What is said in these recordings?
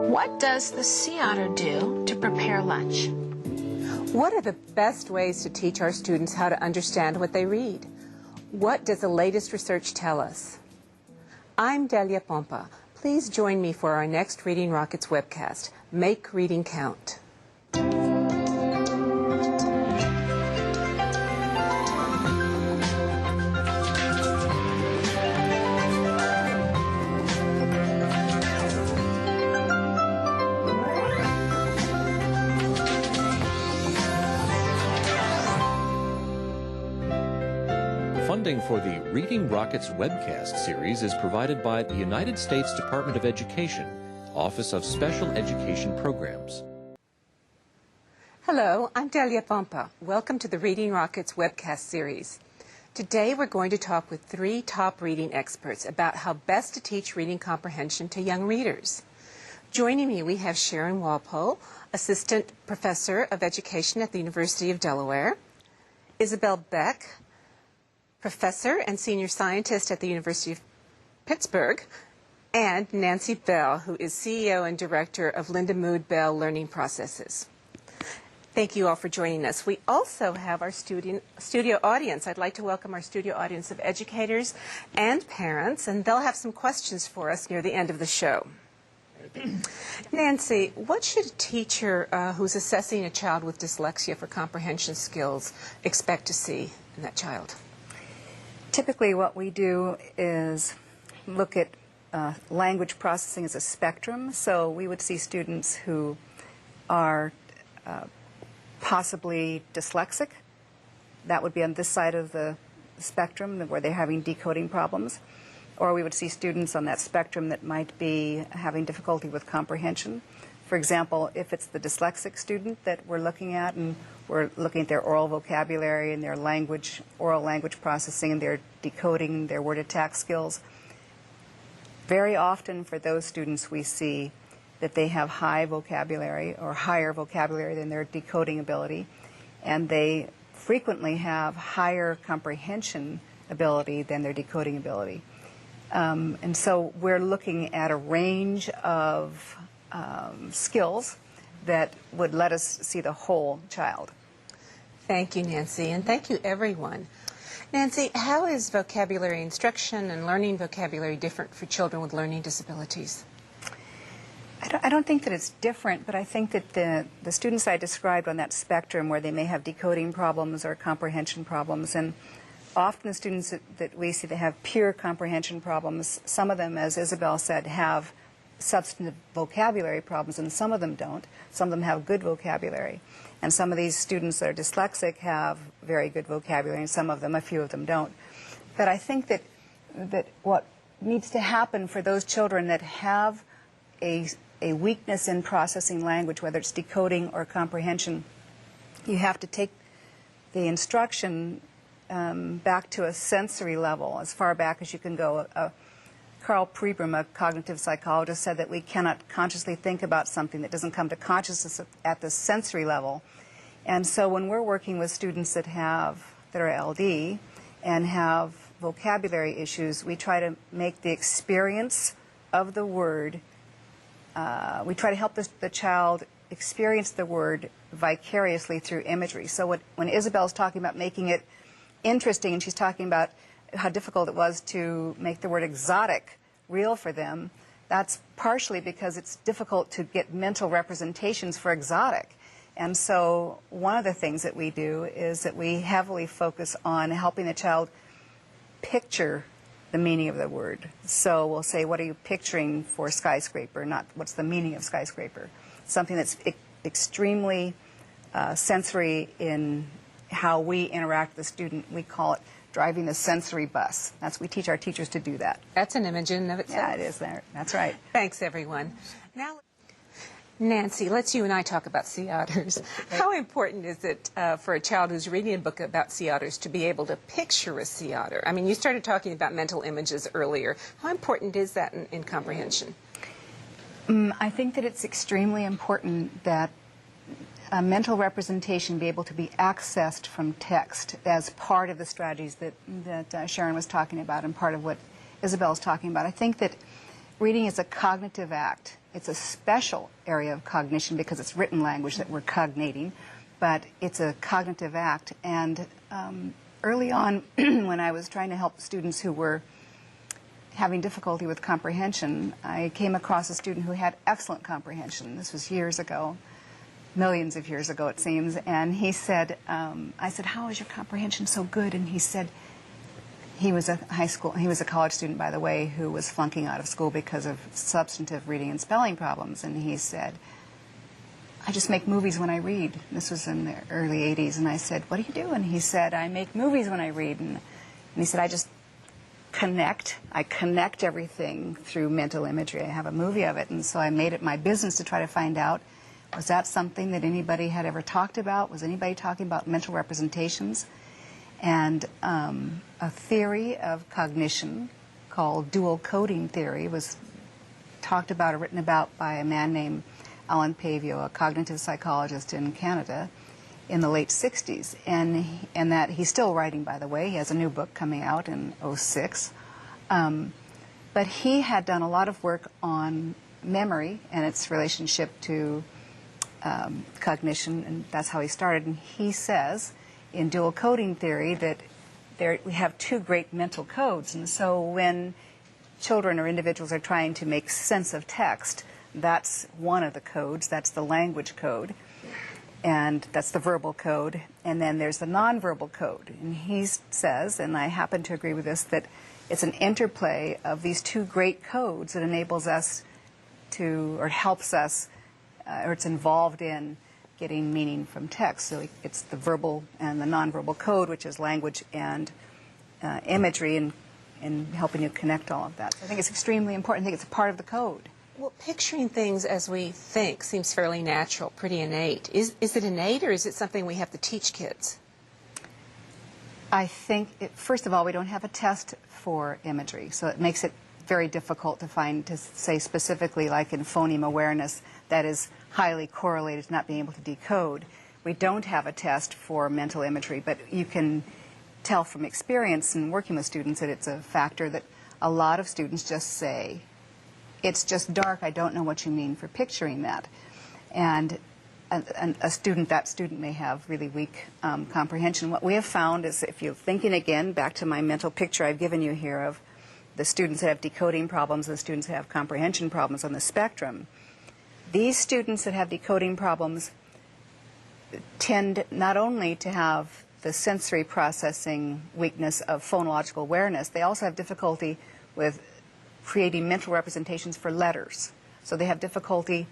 What does the sea otter do to prepare lunch? What are the best ways to teach our students how to understand what they read? What does the latest research tell us? I'm Delia Pompa. Please join me for our next Reading Rockets webcast, Make Reading Count. Funding for the Reading Rockets webcast series is provided by the United States Department of Education, Office of Special Education Programs. Hello, I'm Delia Pompa. Welcome to the Reading Rockets webcast series. Today we're going to talk with three top reading experts about how best to teach reading comprehension to young readers. Joining me we have Sharon Walpole, Assistant Professor of Education at the University of Delaware, Isabel Beck, Professor and Senior Scientist at the University of Pittsburgh, and Nanci Bell, who is CEO and Director of Lindamood-Bell Learning Processes. Thank you all for joining us. We also have our studio audience. I'd like to welcome our studio audience of educators and parents, and they'll have some questions for us near the end of the show. Nanci, what should a teacher who's assessing a child with dyslexia for comprehension skills expect to see in that child? Typically what we do is look at language processing as a spectrum. So we would see students who are possibly dyslexic. That would be on this side of the spectrum where they're having decoding problems. Or we would see students on that spectrum that might be having difficulty with comprehension. For example, if it's the dyslexic student that we're looking at and we're looking at their oral vocabulary and their oral language processing and their decoding, their word attack skills, very often for those students we see that they have high vocabulary or higher vocabulary than their decoding ability, and they frequently have higher comprehension ability than their decoding ability. And so we're looking at a range of skills that would let us see the whole child. Thank you, Nanci, and thank you, everyone. Nanci, how is vocabulary instruction and learning vocabulary different for children with learning disabilities? I don't think that it's different, but I think that the students I described on that spectrum where they may have decoding problems or comprehension problems, and often the students that we see that have pure comprehension problems, some of them, as Isabel said, have substantive vocabulary problems, and some of them don't. Some of them have good vocabulary. And some of these students that are dyslexic have very good vocabulary, and some of them, a few of them, don't. But I think that what needs to happen for those children that have a weakness in processing language, whether it's decoding or comprehension, you have to take the instruction back to a sensory level, as far back as you can go. Carl Pribram, a cognitive psychologist, said that we cannot consciously think about something that doesn't come to consciousness at the sensory level. And so when we're working with students that are LD and have vocabulary issues, we try to make the experience of the word, we try to help the child experience the word vicariously through imagery. So when Isabel's talking about making it interesting, and she's talking about how difficult it was to make the word exotic real for them, that's partially because it's difficult to get mental representations for exotic. And so one of the things that we do is that we heavily focus on helping the child picture the meaning of the word. So we'll say, what are you picturing for skyscraper, not what's the meaning of skyscraper. Something that's extremely sensory in how we interact with the student. We call it driving the sensory bus. We teach our teachers to do that. That's an image in and of itself. Yeah, it is there. That's right. Thanks, everyone. Now, Nanci, let's you and I talk about sea otters. How important is it for a child who's reading a book about sea otters to be able to picture a sea otter? I mean, you started talking about mental images earlier. How important is that in comprehension? I think that it's extremely important that a mental representation be able to be accessed from text as part of the strategies that Sharon was talking about and part of what Isabel is talking about. I think that reading is a cognitive act. It's a special area of cognition because it's written language that we're cognating, but it's a cognitive act. And early on, when I was trying to help students who were having difficulty with comprehension, I came across a student who had excellent comprehension. This was years ago, millions of years ago it seems, and he said, I said, "How is your comprehension so good?" And he said, he was a college student, by the way, who was flunking out of school because of substantive reading and spelling problems, and he said, "I just make movies when I read." This was in the early 80s, and I said, "What do you do?" And he said, "I make movies when I read." And he said, I connect everything through mental imagery. I have a movie of it, and so I made it my business to try to find out, was that something that anybody had ever talked about? Was anybody talking about mental representations? And a theory of cognition called dual coding theory was talked about or written about by a man named Alan Pavio, a cognitive psychologist in Canada, in the late 60s, and that he's still writing, by the way. He has a new book coming out in '06. But he had done a lot of work on memory and its relationship to cognition, and that's how he started. And he says in dual coding theory that we have two great mental codes, and so when children or individuals are trying to make sense of text, that's one of the codes. That's the language code. And that's the verbal code, and then there's the nonverbal code. And he says, and I happen to agree with this, that it's an interplay of these two great codes that enables us to, or helps us, or it's involved in getting meaning from text. So it's the verbal and the nonverbal code, which is language and imagery, and helping you connect all of that. So I think it's extremely important. I think it's a part of the code. Well, picturing things as we think seems fairly natural, pretty innate. Is it innate, or is it something we have to teach kids? I think, first of all, we don't have a test for imagery, so it makes it very difficult to say specifically, like in phoneme awareness, that is highly correlated to not being able to decode. We don't have a test for mental imagery, but you can tell from experience in working with students that it's a factor that a lot of students just say, "It's just dark, I don't know what you mean for picturing that." And that student may have really weak comprehension. What we have found is, if you're thinking again, back to my mental picture I've given you here of the students that have decoding problems and the students that have comprehension problems on the spectrum, these students that have decoding problems tend not only to have the sensory processing weakness of phonological awareness, they also have difficulty with creating mental representations for letters. So they have difficulty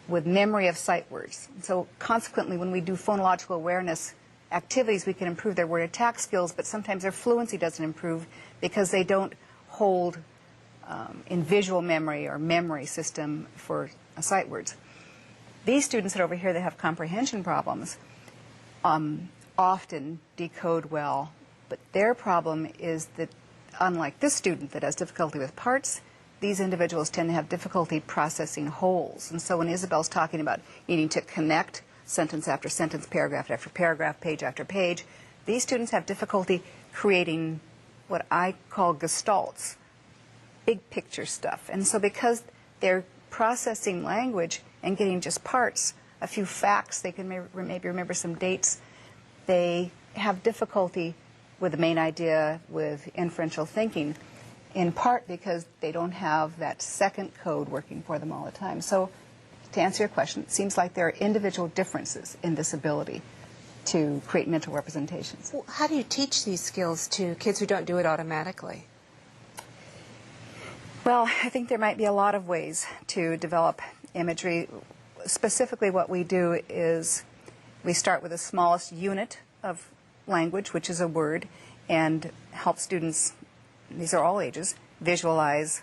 with memory of sight words. So consequently, when we do phonological awareness activities, we can improve their word attack skills, but sometimes their fluency doesn't improve because they don't hold in visual memory or memory system for sight words. These students that over here that have comprehension problems often decode well, but their problem is that, unlike this student that has difficulty with parts, these individuals tend to have difficulty processing wholes. And so when Isabel's talking about needing to connect sentence after sentence, paragraph after paragraph, page after page, these students have difficulty creating what I call gestalts, big picture stuff. And so because they're processing language and getting just parts, a few facts, they can maybe remember some dates, they have difficulty with the main idea, with inferential thinking, in part because they don't have that second code working for them all the time. So to answer your question, it seems like there are individual differences in this ability to create mental representations. Well, how do you teach these skills to kids who don't do it automatically? Well, I think there might be a lot of ways to develop imagery. Specifically, what we do is we start with the smallest unit of language, which is a word, and help students, these are all ages, visualize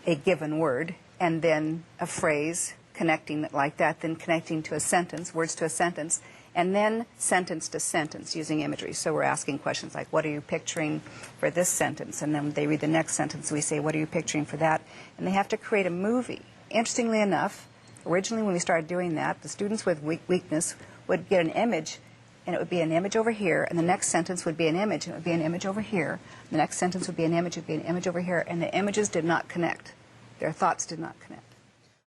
a given word, and then a phrase, connecting it like that, then connecting to a sentence, words to a sentence, and then sentence to sentence using imagery. So we're asking questions like, what are you picturing for this sentence? And then they read the next sentence, we say, what are you picturing for that? And they have to create a movie. Interestingly enough, originally when we started doing that, the students with weakness would get an image, and it would be an image over here, and the next sentence would be an image, and it would be an image over here. The next sentence would be an image, it would be an image over here, and the images did not connect. Their thoughts did not connect.